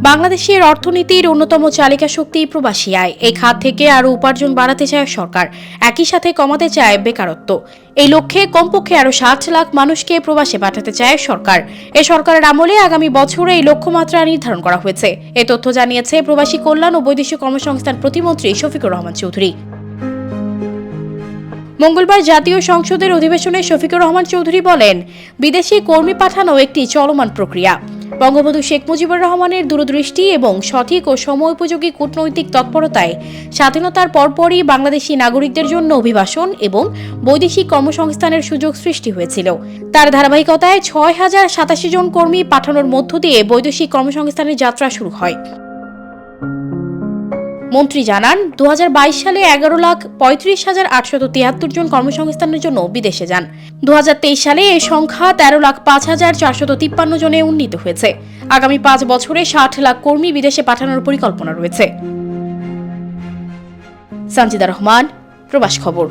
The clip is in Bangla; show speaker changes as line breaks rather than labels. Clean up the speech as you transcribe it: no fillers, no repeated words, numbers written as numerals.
বাংলাদেশের অর্থনীতির অন্যতম চালিকা শক্তি প্রবাসী আয়। এই খাত থেকে আরও উপার্জন বাড়াতে চায় সরকার, একই সাথে কমাতে চায় বেকারত্ব। এই লক্ষ্যে কমপক্ষে আরও 60 লাখ মানুষকে প্রবাসে পাঠাতে চায় সরকার। এ সরকারের আমলে আগামী বছরে এই লক্ষ্যমাত্রা নির্ধারণ করা হয়েছে। এ তথ্য জানিয়েছে প্রবাসী কল্যাণ ও বৈদেশিক কর্মসংস্থান প্রতিমন্ত্রী শফিকুর রহমান চৌধুরী। মঙ্গলবার জাতীয় সংসদের অধিবেশনে শফিকুর রহমান চৌধুরী বলেন, বিদেশি কর্মী পাঠানো একটি চলমান প্রক্রিয়া। বঙ্গবন্ধু শেখ মুজিবুর রহমানের দূরদৃষ্টি এবং সঠিক ও সময়োপযোগী কূটনৈতিক তৎপরতায় স্বাধীনতার পরপরই বাংলাদেশি নাগরিকদের জন্য অভিবাসন এবং বৈদেশিক কর্মসংস্থানের সুযোগ সৃষ্টি হয়েছিল। তার ধারাবাহিকতায় 6087 জন কর্মী পাঠানোর মধ্য দিয়ে বৈদেশিক কর্মসংস্থানের যাত্রা শুরু হয়। মন্ত্রী জানান, 2022 সালে 11,35,873 জন কর্মসংস্থানের জন্য বিদেশে যান। 2023 সালে এই সংখ্যা 13,05,453 জনে উন্নীত হয়েছে। আগামী 5 বছরে 60 লাখ কর্মী বিদেশে পাঠানোর পরিকল্পনা রয়েছে। সানজিদা রহমান, প্রবাস খবর।